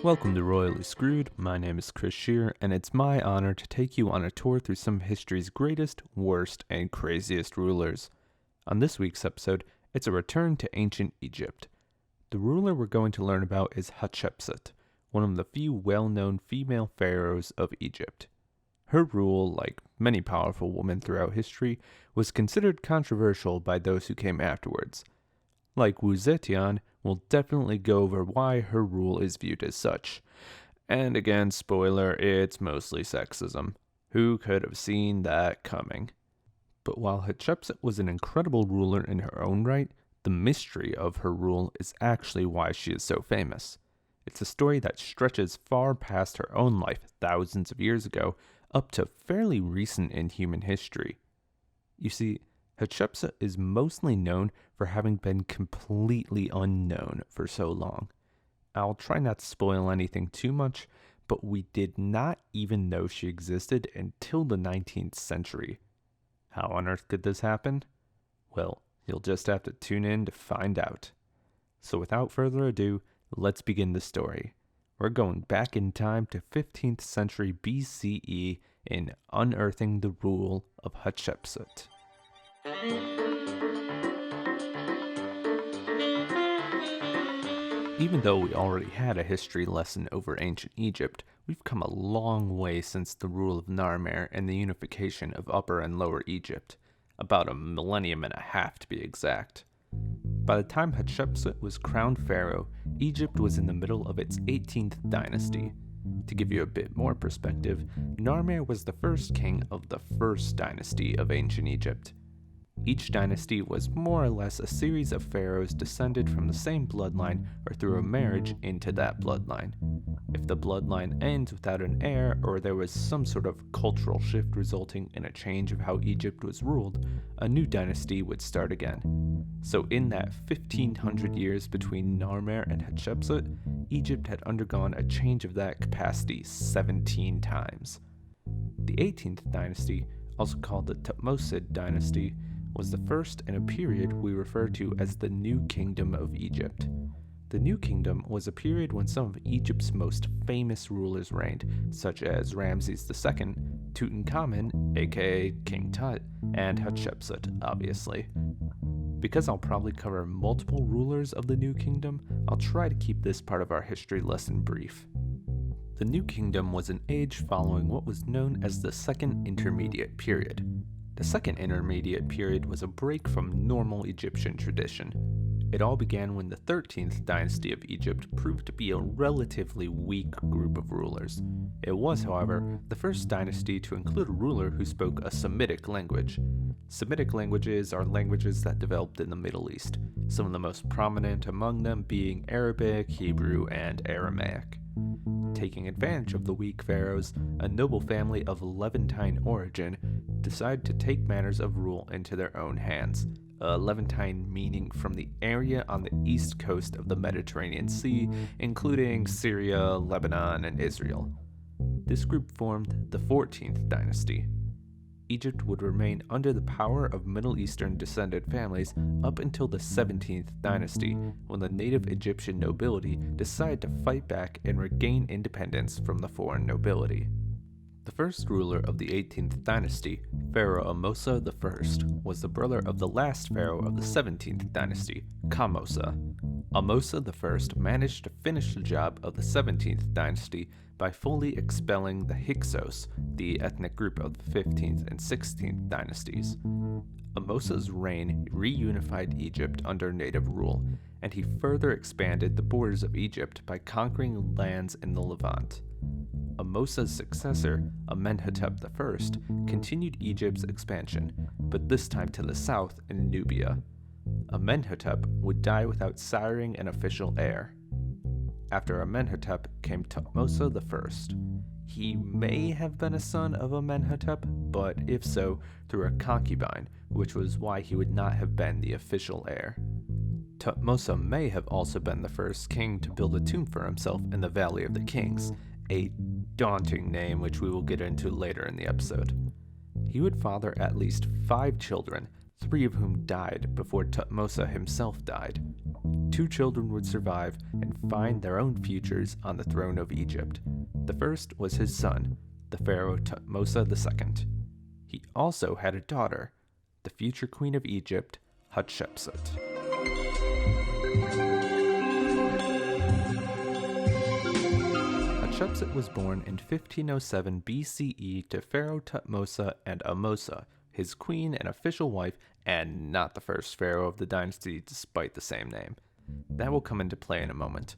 Welcome to Royally Screwed. My name is Chris Shear, and it's my honor to take you on a tour through some of history's greatest, worst, and craziest rulers. On this week's episode, it's a return to ancient Egypt. The ruler we're going to learn about is Hatshepsut, one of the few well-known female pharaohs of Egypt. Her rule, like many powerful women throughout history, was considered controversial by those who came afterwards. Like Wu Zetian, we'll definitely go over why her rule is viewed as such. And again, spoiler, it's mostly sexism. Who could have seen that coming? But while Hatshepsut was an incredible ruler in her own right, the mystery of her rule is actually why she is so famous. It's a story that stretches far past her own life thousands of years ago, up to fairly recent in human history. You see, Hatshepsut is mostly known for having been completely unknown for so long. I'll try not to spoil anything too much, but we did not even know she existed until the 19th century. How on earth could this happen? Well, you'll just have to tune in to find out. So without further ado, let's begin the story. We're going back in time to 15th century BCE in Unearthing the Rule of Hatshepsut. Even though we already had a history lesson over ancient Egypt, we've come a long way since the rule of Narmer and the unification of Upper and Lower Egypt, about a millennium and a half to be exact. By the time Hatshepsut was crowned pharaoh, Egypt was in the middle of its 18th dynasty. To give you a bit more perspective, Narmer was the first king of the first dynasty of ancient Egypt. Each dynasty was more or less a series of pharaohs descended from the same bloodline or through a marriage into that bloodline. If the bloodline ends without an heir or there was some sort of cultural shift resulting in a change of how Egypt was ruled, a new dynasty would start again. So in that 1500 years between Narmer and Hatshepsut, Egypt had undergone a change of that capacity 17 times. The 18th dynasty, also called the Thutmose dynasty, was the first in a period we refer to as the New Kingdom of Egypt. The New Kingdom was a period when some of Egypt's most famous rulers reigned, such as Ramses II, Tutankhamun, aka King Tut, and Hatshepsut, obviously. Because I'll probably cover multiple rulers of the New Kingdom, I'll try to keep this part of our history lesson brief. The New Kingdom was an age following what was known as the Second Intermediate Period. The Second Intermediate Period was a break from normal Egyptian tradition. It all began when the 13th dynasty of Egypt proved to be a relatively weak group of rulers. It was, however, the first dynasty to include a ruler who spoke a Semitic language. Semitic languages are languages that developed in the Middle East, some of the most prominent among them being Arabic, Hebrew, and Aramaic. Taking advantage of the weak pharaohs, a noble family of Levantine origin decided to take matters of rule into their own hands. Levantine meaning from the area on the east coast of the Mediterranean Sea, including Syria, Lebanon, and Israel. This group formed the 14th dynasty. Egypt would remain under the power of Middle Eastern descended families up until the 17th dynasty, when the native Egyptian nobility decided to fight back and regain independence from the foreign nobility. The first ruler of the 18th dynasty, Pharaoh Amosa I, was the brother of the last pharaoh of the 17th dynasty, Kamosa. Amosa I managed to finish the job of the 17th dynasty by fully expelling the Hyksos, the ethnic group of the 15th and 16th dynasties. Amosa's reign reunified Egypt under native rule, and he further expanded the borders of Egypt by conquering lands in the Levant. Amosa's successor, Amenhotep I, continued Egypt's expansion, but this time to the south in Nubia. Amenhotep would die without siring an official heir. After Amenhotep came Thutmose I. He may have been a son of Amenhotep, but if so, through a concubine, which was why he would not have been the official heir. Thutmose may have also been the first king to build a tomb for himself in the Valley of the Kings, a daunting name which we will get into later in the episode. He would father at least 5 children, 3 of whom died before Thutmose himself died. 2 children would survive and find their own futures on the throne of Egypt. The first was his son, the pharaoh Thutmose II. He also had a daughter, the future queen of Egypt, Hatshepsut. Hatshepsut was born in 1507 BCE to Pharaoh Thutmose and Amosa, his queen and official wife, and not the first pharaoh of the dynasty despite the same name. That will come into play in a moment.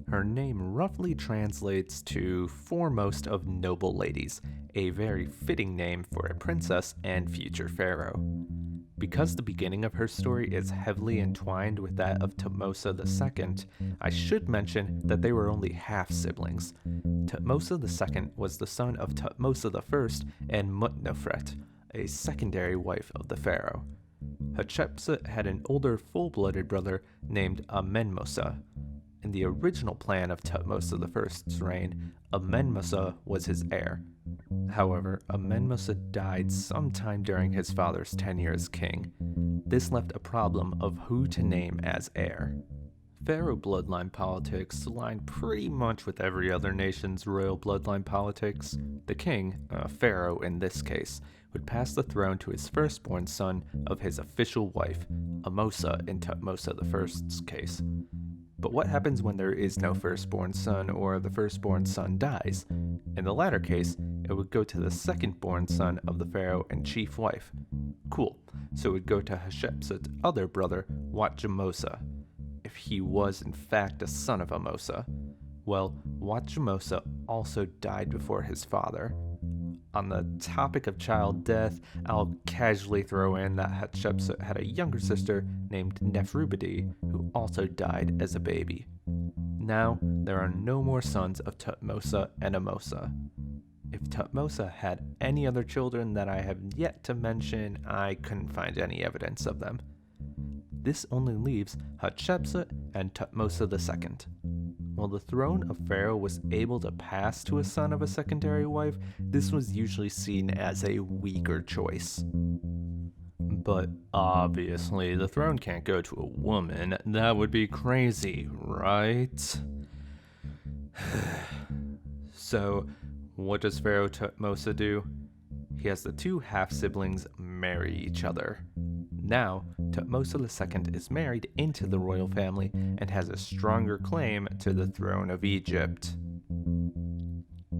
Her name roughly translates to foremost of noble ladies, a very fitting name for a princess and future pharaoh. Because the beginning of her story is heavily entwined with that of Thutmose II, I should mention that they were only half-siblings. Thutmose II was the son of Thutmose I and Mutnofret, a secondary wife of the pharaoh. Hatshepsut had an older full-blooded brother named Amenmose. In the original plan of Thutmose I's reign, Amenmose was his heir. However, Amenmose died sometime during his father's tenure as king. This left a problem of who to name as heir. Pharaoh bloodline politics aligned pretty much with every other nation's royal bloodline politics. The king, pharaoh in this case, would pass the throne to his firstborn son of his official wife, Amosa in Thutmose I's case. But what happens when there is no firstborn son or the firstborn son dies? In the latter case, it would go to the secondborn son of the pharaoh and chief wife. Cool, so it would go to Hatshepsut's other brother, Watjamosa, if he was in fact a son of Amosa. Well, Watjamosa also died before his father. On the topic of child death, I'll casually throw in that Hatshepsut had a younger sister named Neferubidi, who also died as a baby. Now, there are no more sons of Thutmose and Amosa. If Thutmose had any other children that I have yet to mention, I couldn't find any evidence of them. This only leaves Hatshepsut and Thutmose II. While the throne of Pharaoh was able to pass to a son of a secondary wife, this was usually seen as a weaker choice. But obviously, the throne can't go to a woman. That would be crazy, right? So, what does Pharaoh Thutmose do? He has the 2 half-siblings marry each other. Now, Thutmose II is married into the royal family and has a stronger claim to the throne of Egypt.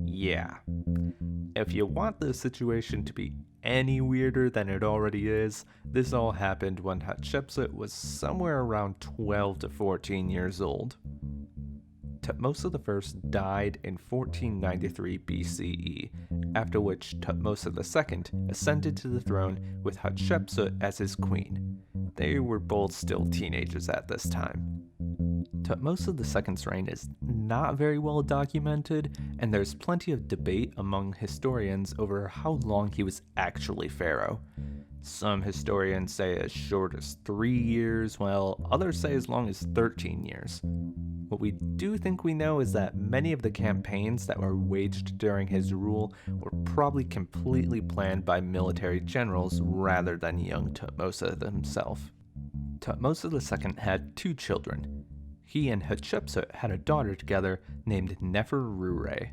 Yeah. If you want the situation to be any weirder than it already is, this all happened when Hatshepsut was somewhere around 12 to 14 years old. Thutmose I died in 1493 BCE, after which Thutmose II ascended to the throne with Hatshepsut as his queen. They were both still teenagers at this time. Thutmose II's reign is not very well documented, and there's plenty of debate among historians over how long he was actually pharaoh. Some historians say as short as 3 years, while others say as long as 13 years. What we do think we know is that many of the campaigns that were waged during his rule were probably completely planned by military generals rather than young Thutmose himself. Thutmose II had 2 children. He and Hatshepsut had a daughter together named Neferure.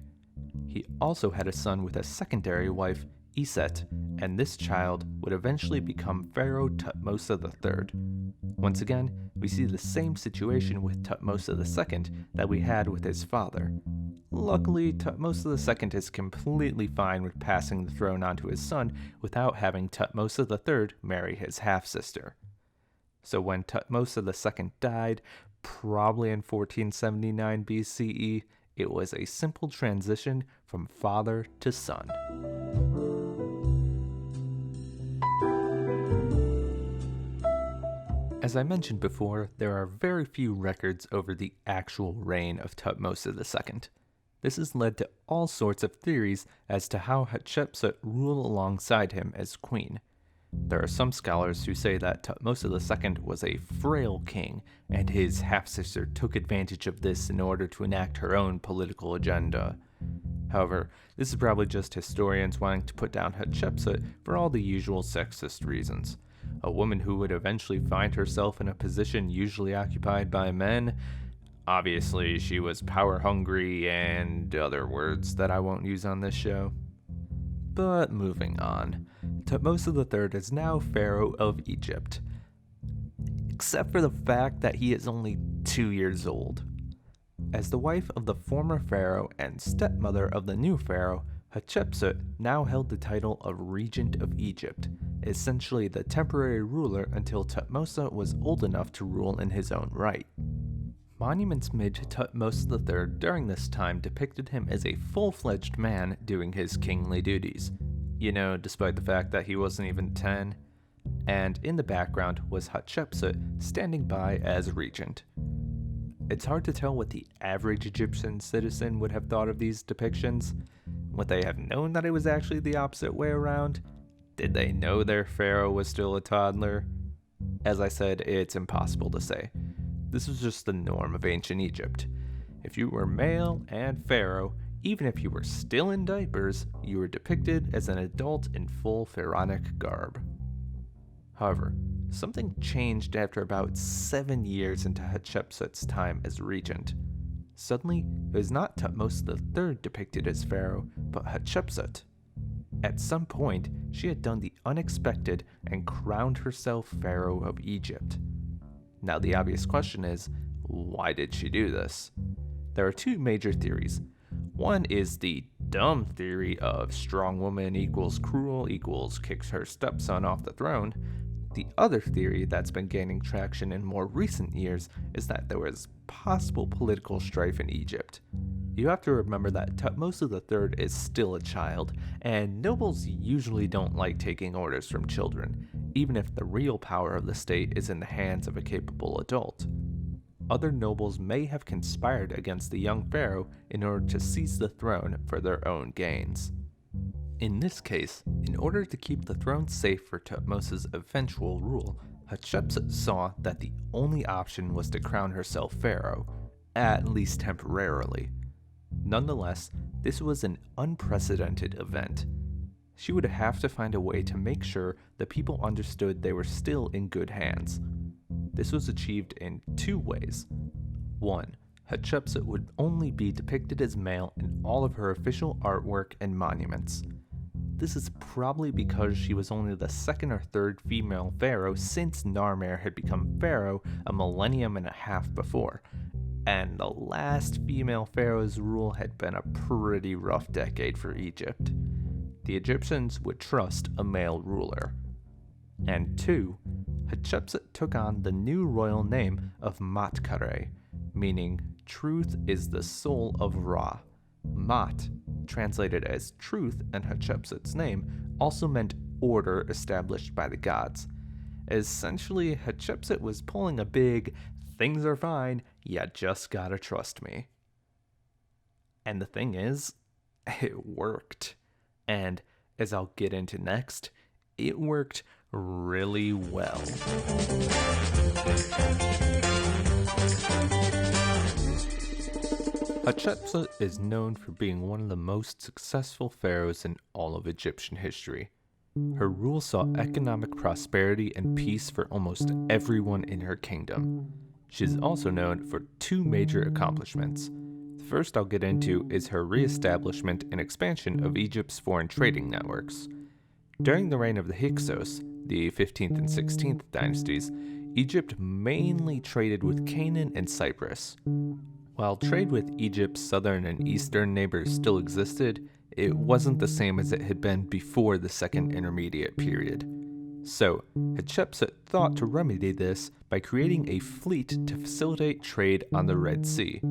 He also had a son with a secondary wife, Iset, and this child would eventually become Pharaoh Thutmose III. Once again, we see the same situation with Thutmose II that we had with his father. Luckily, Thutmose II is completely fine with passing the throne on to his son without having Thutmose III marry his half-sister. So when Thutmose II died, probably in 1479 BCE, it was a simple transition from father to son. As I mentioned before, there are very few records over the actual reign of Thutmose II. This has led to all sorts of theories as to how Hatshepsut ruled alongside him as queen. There are some scholars who say that Thutmose II was a frail king, and his half-sister took advantage of this in order to enact her own political agenda. However, this is probably just historians wanting to put down Hatshepsut for all the usual sexist reasons. a woman who would eventually find herself in a position usually occupied by men. Obviously, she was power hungry and other words that I won't use on this show. But moving on, Thutmose III is now Pharaoh of Egypt, except for the fact that he is only 2 years old. As the wife of the former pharaoh and stepmother of the new pharaoh, Hatshepsut now held the title of Regent of Egypt, essentially the temporary ruler until Thutmose was old enough to rule in his own right. Monuments made to Thutmose III during this time depicted him as a full-fledged man doing his kingly duties. Despite the fact that he wasn't even 10. And in the background was Hatshepsut standing by as regent. It's hard to tell what the average Egyptian citizen would have thought of these depictions. Would they have known that it was actually the opposite way around? Did they know their pharaoh was still a toddler? As I said, it's impossible to say. This was just the norm of ancient Egypt. If you were male and pharaoh, even if you were still in diapers, you were depicted as an adult in full pharaonic garb. However, something changed after about 7 years into Hatshepsut's time as regent. Suddenly, it was not Thutmose III depicted as pharaoh, but Hatshepsut. At some point, she had done the unexpected and crowned herself pharaoh of Egypt. Now the obvious question is, why did she do this? There are two major theories. One is the dumb theory of strong woman equals cruel equals kicks her stepson off the throne. The other theory that's been gaining traction in more recent years is that there was possible political strife in Egypt. You have to remember that Thutmose III is still a child, and nobles usually don't like taking orders from children, even if the real power of the state is in the hands of a capable adult. Other nobles may have conspired against the young pharaoh in order to seize the throne for their own gains. In this case, in order to keep the throne safe for Thutmose's eventual rule, Hatshepsut saw that the only option was to crown herself pharaoh, at least temporarily. Nonetheless, this was an unprecedented event. She would have to find a way to make sure the people understood they were still in good hands. This was achieved in two ways. One, Hatshepsut would only be depicted as male in all of her official artwork and monuments. This is probably because she was only the second or third female pharaoh since Narmer had become pharaoh a millennium and a half before, and the last female pharaoh's rule had been a pretty rough decade for Egypt. The Egyptians would trust a male ruler. And two, Hatshepsut took on the new royal name of Matkare, meaning truth is the soul of Ra. Mat, translated as truth in Hatshepsut's name, also meant order established by the gods. Essentially, Hatshepsut was pulling a big, things are fine, you just gotta trust me. And the thing is, it worked. And as I'll get into next, it worked really well. Hatshepsut is known for being one of the most successful pharaohs in all of Egyptian history. Her rule saw economic prosperity and peace for almost everyone in her kingdom. She is also known for two major accomplishments. The first I'll get into is her re-establishment and expansion of Egypt's foreign trading networks. During the reign of the Hyksos, the 15th and 16th dynasties, Egypt mainly traded with Canaan and Cyprus. While trade with Egypt's southern and eastern neighbors still existed, it wasn't the same as it had been before the Second Intermediate Period. So, Hatshepsut thought to remedy this by creating a fleet to facilitate trade on the Red Sea.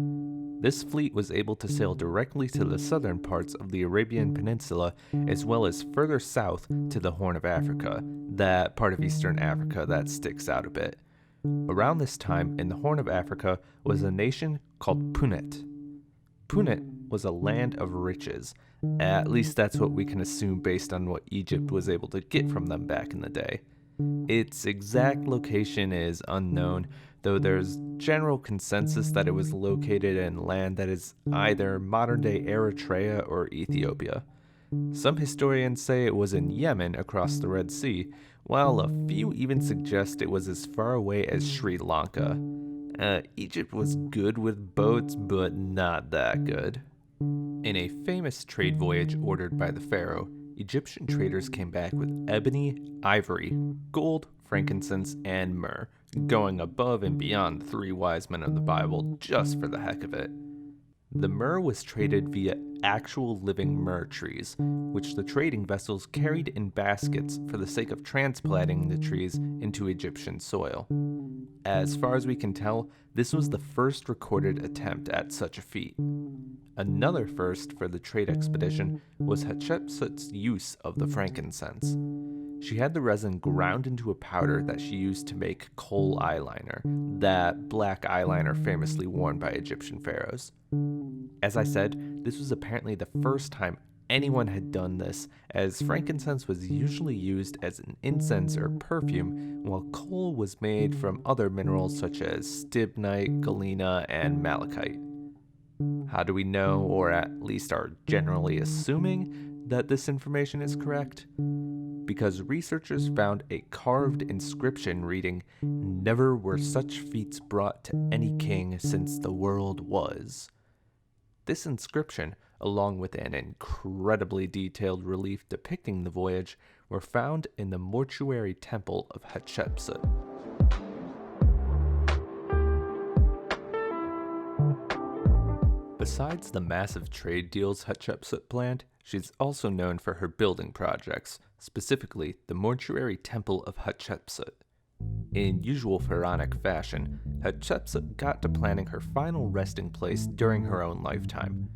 This fleet was able to sail directly to the southern parts of the Arabian Peninsula, as well as further south to the Horn of Africa, that part of Eastern Africa that sticks out a bit. Around this time, in the Horn of Africa, was a nation called Punt. Punt was a land of riches. At least that's what we can assume based on what Egypt was able to get from them back in the day. Its exact location is unknown, though there's general consensus that it was located in land that is either modern-day Eritrea or Ethiopia. Some historians say it was in Yemen across the Red Sea, while a few even suggest it was as far away as Sri Lanka. Egypt was good with boats, but not that good. In a famous trade voyage ordered by the pharaoh, Egyptian traders came back with ebony, ivory, gold, frankincense, and myrrh, going above and beyond the three wise men of the Bible just for the heck of it. The myrrh was traded via actual living myrrh trees, which the trading vessels carried in baskets for the sake of transplanting the trees into Egyptian soil. As far as we can tell, this was the first recorded attempt at such a feat. Another first for the trade expedition was Hatshepsut's use of the frankincense. She had the resin ground into a powder that she used to make kohl eyeliner, that black eyeliner famously worn by Egyptian pharaohs. As I said, this was apparently the first time anyone had done this, as frankincense was usually used as an incense or perfume, while kohl was made from other minerals such as stibnite, galena, and malachite. How do we know, or at least are generally assuming, that this information is correct? Because researchers found a carved inscription reading, "Never were such feats brought to any king since the world was." This inscription, along with an incredibly detailed relief depicting the voyage, were found in the mortuary temple of Hatshepsut. Besides the massive trade deals Hatshepsut planned, she's also known for her building projects, specifically the mortuary temple of Hatshepsut. In usual pharaonic fashion, Hatshepsut got to planning her final resting place during her own lifetime.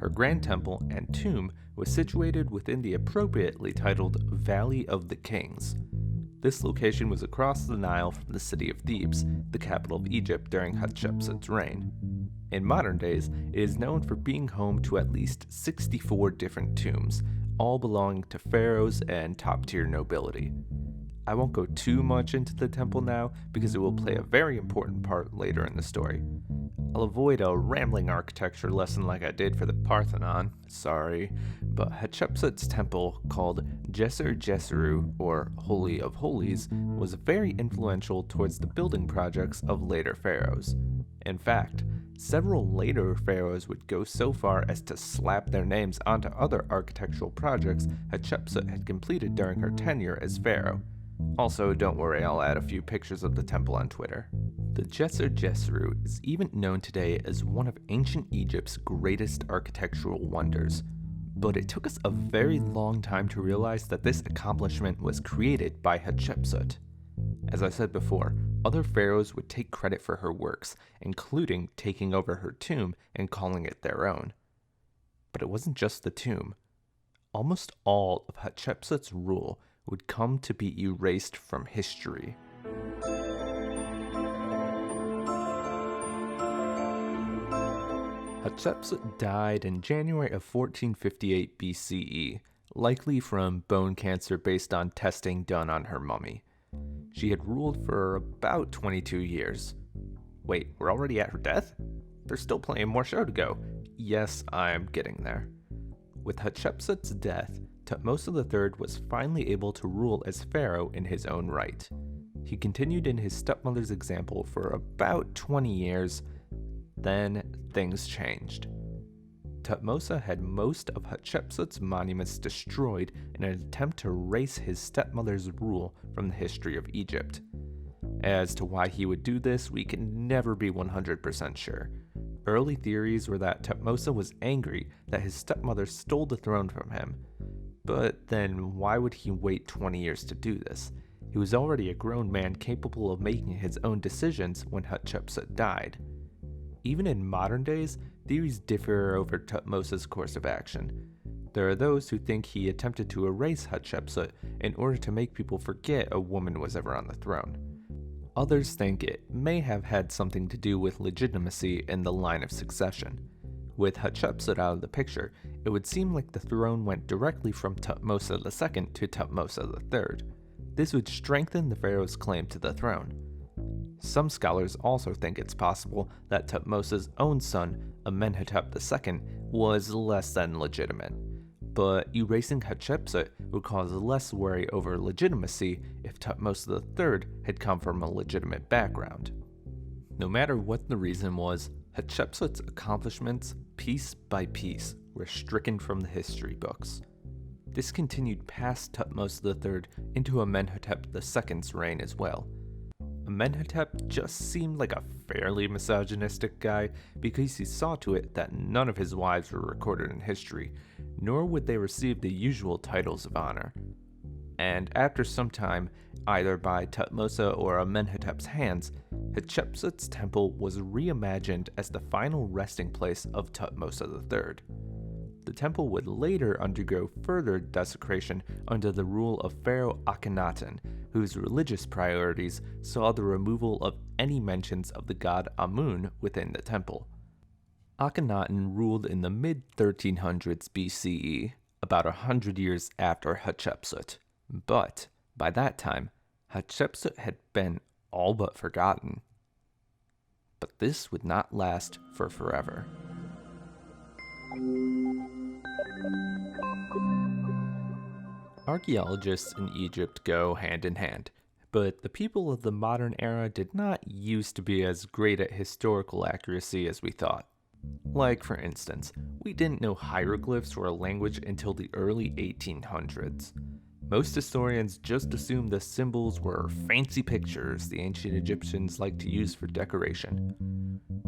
Her grand temple and tomb was situated within the appropriately titled Valley of the Kings. This location was across the Nile from the city of Thebes, the capital of Egypt during Hatshepsut's reign. In modern days, it is known for being home to at least 64 different tombs, all belonging to pharaohs and top-tier nobility. I won't go too much into the temple now because it will play a very important part later in the story. I'll avoid a rambling architecture lesson like I did for the Parthenon, sorry, but Hatshepsut's temple, called Djeser-Djeseru, or Holy of Holies, was very influential towards the building projects of later pharaohs. In fact, several later pharaohs would go so far as to slap their names onto other architectural projects Hatshepsut had completed during her tenure as pharaoh. Also, don't worry, I'll add a few pictures of the temple on Twitter. The Djeser-Djeseru is even known today as one of ancient Egypt's greatest architectural wonders. But it took us a very long time to realize that this accomplishment was created by Hatshepsut. As I said before, other pharaohs would take credit for her works, including taking over her tomb and calling it their own. But it wasn't just the tomb. Almost all of Hatshepsut's rule would come to be erased from history. Hatshepsut died in January of 1458 BCE, likely from bone cancer based on testing done on her mummy. She had ruled for about 22 years. Wait, we're already at her death? There's still plenty more show to go. Yes, I'm getting there. With Hatshepsut's death, Thutmose III was finally able to rule as pharaoh in his own right. He continued in his stepmother's example for about 20 years, then things changed. Thutmose had most of Hatshepsut's monuments destroyed in an attempt to erase his stepmother's rule from the history of Egypt. As to why he would do this, we can never be 100% sure. Early theories were that Thutmose was angry that his stepmother stole the throne from him. But then why would he wait 20 years to do this? He was already a grown man capable of making his own decisions when Hatshepsut died. Even in modern days, theories differ over Thutmose's course of action. There are those who think he attempted to erase Hatshepsut in order to make people forget a woman was ever on the throne. Others think it may have had something to do with legitimacy in the line of succession. With Hatshepsut out of the picture, it would seem like the throne went directly from Thutmose II to Thutmose III. This would strengthen the pharaoh's claim to the throne. Some scholars also think it's possible that Thutmose's own son, Amenhotep II, was less than legitimate. but erasing Hatshepsut would cause less worry over legitimacy if Thutmose III had come from a legitimate background. No matter what the reason was, Hatshepsut's accomplishments, piece by piece, were stricken from the history books. This continued past Thutmose III into Amenhotep II's reign as well. Amenhotep just seemed like a fairly misogynistic guy because he saw to it that none of his wives were recorded in history, nor would they receive the usual titles of honor. And after some time, either by Thutmose or Amenhotep's hands, Hatshepsut's temple was reimagined as the final resting place of Thutmose III. The temple would later undergo further desecration under the rule of Pharaoh Akhenaten, whose religious priorities saw the removal of any mentions of the god Amun within the temple. Akhenaten ruled in the mid-1300s BCE, about 100 years after Hatshepsut, but by that time, Hatshepsut had been all but forgotten. But this would not last for forever. Archaeologists in Egypt go hand in hand, but the people of the modern era did not used to be as great at historical accuracy as we thought. Like, for instance, we didn't know hieroglyphs were a language until the early 1800s. Most historians just assumed the symbols were fancy pictures the ancient Egyptians liked to use for decoration.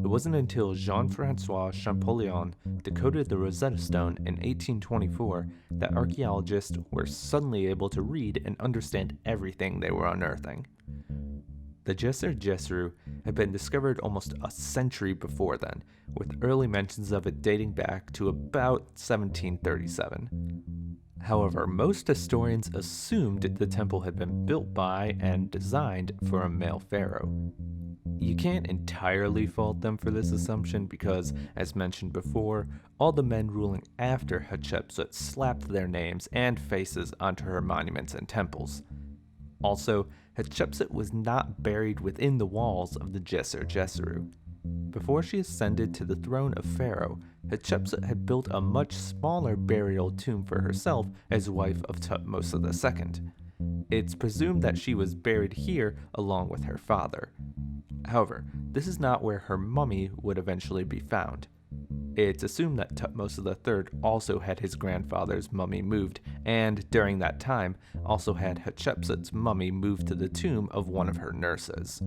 It wasn't until Jean-Francois Champollion decoded the Rosetta Stone in 1824 that archaeologists were suddenly able to read and understand everything they were unearthing. The Djeser Djeseru had been discovered almost a century before then, with early mentions of it dating back to about 1737. However, most historians assumed the temple had been built by and designed for a male pharaoh. You can't entirely fault them for this assumption because, as mentioned before, all the men ruling after Hatshepsut slapped their names and faces onto her monuments and temples. Also, Hatshepsut was not buried within the walls of the Djeser Djeseru. Before she ascended to the throne of Pharaoh, Hatshepsut had built a much smaller burial tomb for herself as wife of Thutmose II. It's presumed that she was buried here along with her father. However, this is not where her mummy would eventually be found. It's assumed that Thutmose III also had his grandfather's mummy moved, and during that time also had Hatshepsut's mummy moved to the tomb of one of her nurses.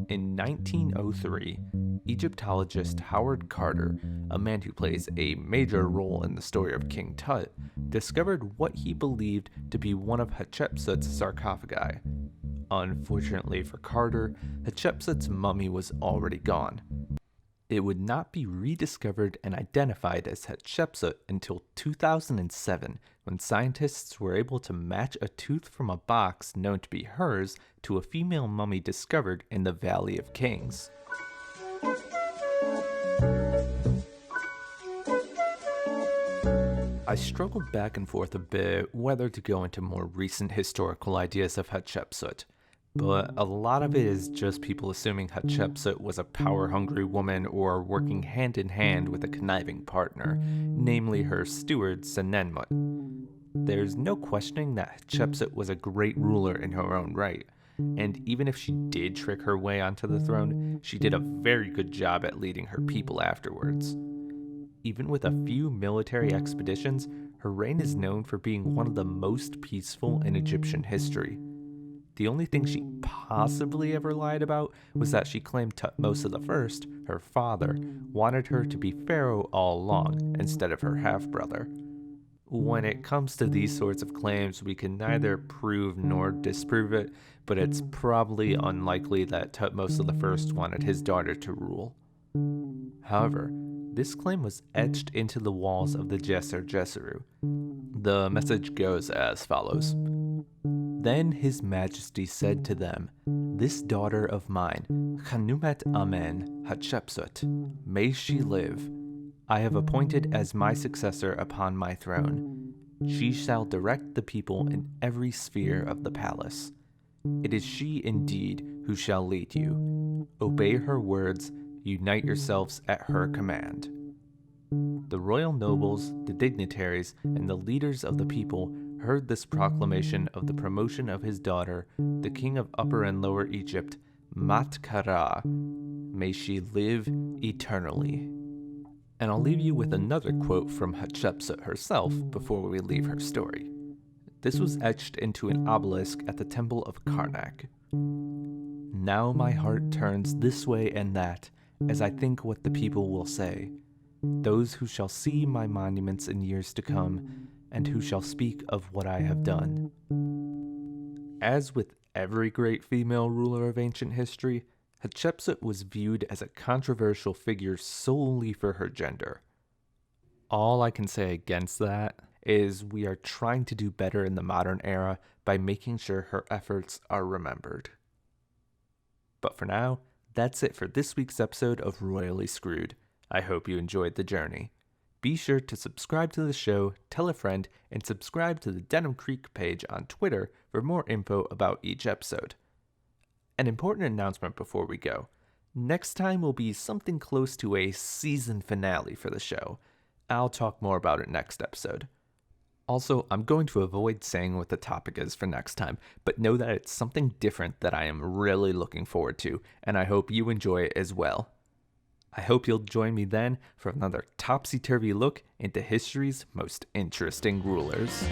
In 1903, Egyptologist Howard Carter, a man who plays a major role in the story of King Tut, discovered what he believed to be one of Hatshepsut's sarcophagi. Unfortunately for Carter, Hatshepsut's mummy was already gone. It would not be rediscovered and identified as Hatshepsut until 2007, when scientists were able to match a tooth from a box known to be hers to a female mummy discovered in the Valley of Kings. I struggled back and forth a bit whether to go into more recent historical ideas of Hatshepsut, but a lot of it is just people assuming Hatshepsut was a power-hungry woman or working hand-in-hand with a conniving partner, namely her steward Senenmut. There's no questioning that Hatshepsut was a great ruler in her own right, and even if she did trick her way onto the throne, she did a very good job at leading her people afterwards. Even with a few military expeditions, her reign is known for being one of the most peaceful in Egyptian history. The only thing she possibly ever lied about was that she claimed Thutmose I, her father, wanted her to be pharaoh all along instead of her half-brother. When it comes to these sorts of claims, we can neither prove nor disprove it, but it's probably unlikely that Thutmose I wanted his daughter to rule. However, this claim was etched into the walls of the Djeser Djeseru. The message goes as follows. Then His Majesty said to them, "This daughter of mine, Khanumet Amen Hatshepsut, may she live, I have appointed as my successor upon my throne. She shall direct the people in every sphere of the palace. It is she indeed who shall lead you. Obey her words, unite yourselves at her command." The royal nobles, the dignitaries, and the leaders of the people heard this proclamation of the promotion of his daughter, the king of Upper and Lower Egypt, Mat-Kara. May she live eternally. And I'll leave you with another quote from Hatshepsut herself before we leave her story. This was etched into an obelisk at the temple of Karnak. Now my heart turns this way and that, as I think what the people will say, those who shall see my monuments in years to come, and who shall speak of what I have done. As with every great female ruler of ancient history, Hatshepsut was viewed as a controversial figure solely for her gender. All I can say against that is we are trying to do better in the modern era by making sure her efforts are remembered. But for now, that's it for this week's episode of Royally Screwed. I hope you enjoyed the journey. Be sure to subscribe to the show, tell a friend, and subscribe to the Denim Creek page on Twitter for more info about each episode. An important announcement before we go. Next time will be something close to a season finale for the show. I'll talk more about it next episode. Also, I'm going to avoid saying what the topic is for next time, but know that it's something different that I am really looking forward to, and I hope you enjoy it as well. I hope you'll join me then for another topsy-turvy look into history's most interesting rulers.